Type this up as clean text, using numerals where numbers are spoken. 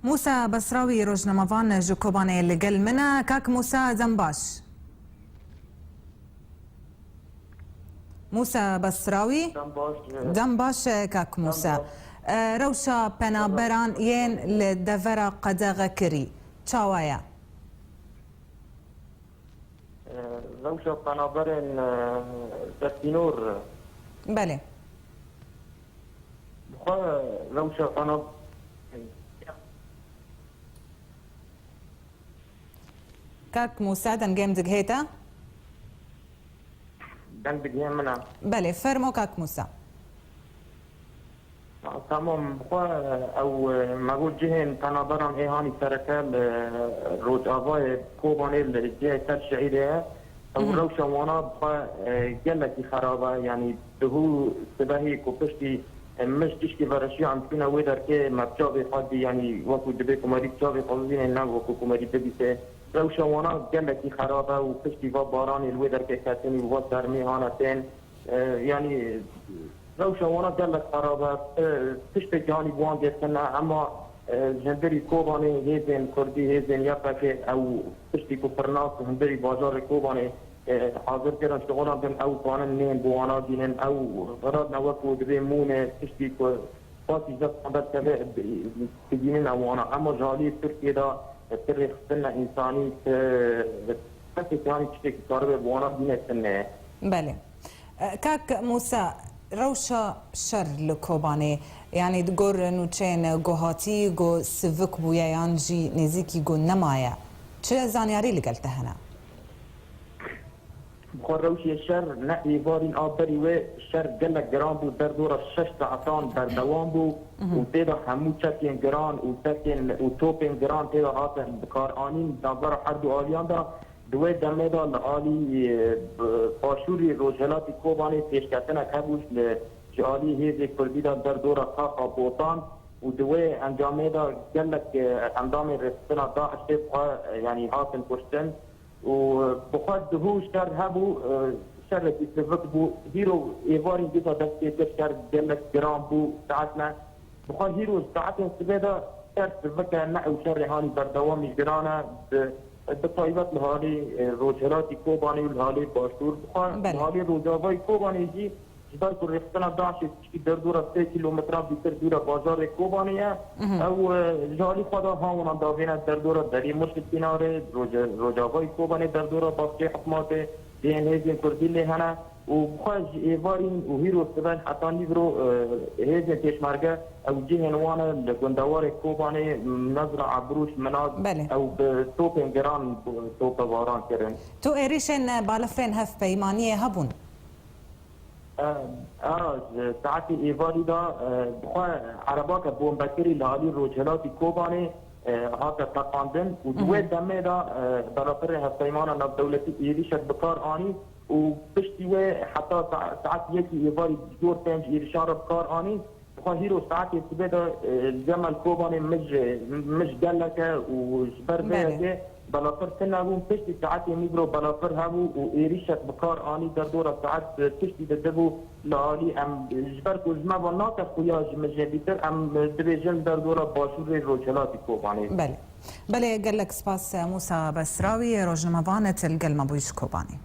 موسى بسراوي روجنمافان جوكوباني اللي قال منا كاك موسى زنباش. موسى بسراوي زنباش كاك موسى روشا بنابران ين لدفرا قداغ كري تشاوايا روشا بنابران دستينور بله روشا بنابران كاك موسى دنجيم دقهيتا دن بديهم منا بله فرمو كاك موسى تمام بخوا او مقول جهن تنابران ايهاني سركال روج آبای کوبانه الجهه تر شعيرها او روشا وانا بخوا جلتي خرابه يعني دهو سباهي كوبشتي مش تشكي برشي عم فينا ويدر كي مبجابي قادي يعني وكو دبي كوماري بجابي قوزين النام وكو كوماري دبيسه روشا وانا جلتي خرابه وبشتي باراني الويدر كي كاتني ووصر ميهانتين يعني روشا وانا جلت خرابه تشتي جاني بوان جسنا اما هندري كوباني هيزن كردي هيزن يقفه او تشتي كفرناس هندري بازار كوباني حاضر كده شغلنا بين او قانون نين بوانا دينن او غرضنا وقت دبيمونه تشتي فاتي جت قبل كده تجينا وانا اما جالي تركيا ده تاريخ سنه انساني تحكي يعني تشتي كاربه بوانا دينه سنه بله كاك موسى روشا شر لكوباني يعني تقول نوتشين جوهاتي جو سفك بويا يانجي نزيكي جو نمايا شو زانياري اللي قلتها هنا بخوروشي الشر نقي بارين آبري و الشر جلك جران بو در دور الشش ساعتان در دوام بو وتيدا همو چكين جران وتكين وتوبين جران تيدا هاتن بكار آنين دابر حردو آليان دا دوی دمه دا لآلی باشوری روجهلاتی کوبانی پیشکتنه کبوش لجالی هیزی کردی دا در دور خاقا بوطان و دوی انجامه دا جلک اندام رسطنا دا اشتبقى يعني هاتن پشتن و بخواد دهو شر هبو شر کی سفک بو هیرو ایواری دیتا دستی تر شر جلک گرام بو ساعتنا بخواد هیرو ساعتن سبیدا شر سفک نعو شر هانی بردوامی گرانه بطایبت لحالی روجهلاتی کوبانی و لحالی باشور بخواد لحالی روجاوای کوبانی جی جدار کو رفتنا داشت که در دور 3 کیلومتر بیشتر دور بازار کوبانیه او جالی خدا هاونا داوینا در دور دری مشکل کناره روجاوای کوبانی در دور باقی حکمات دین هیزن کردی لهنه و بخواج ایوارین و هیرو سبن حتی نیورو هیزن تشمرگه او جهن وانا لگندوار کوبانی نظر عبروش مناز او بتوپن گران توپ واران کرن تو ایریشن بالفرین هف پیمانیه هبون ساعتی ایواری دا بخوا عربا که بومبکری لحالی روجهلاتی کوبانی هاتا تقاندن و دوی دمه دا برابر هفتایمان نب دولتی ایریشت بکار آنی و پشتی و حتی ساعت یکی ایواری جور پنج ایریشان را بکار آنی بخوا هیرو ساعتی سبه دا جمل کوبانی مش گلکه و جبر بیده بلافر سنابون پشتی ساعتی میگرو بلافر هبو و ایریشت بکار آنی در دور ساعت پشتی دبو لآلی ام جبر کو جمع و ناکه خویا جمجه ام دبیجن در دور باشور روجهلاتی کوبانی بله قال لك سباس موسى بسراوي روجنمافانة القلمة بويش كوباني.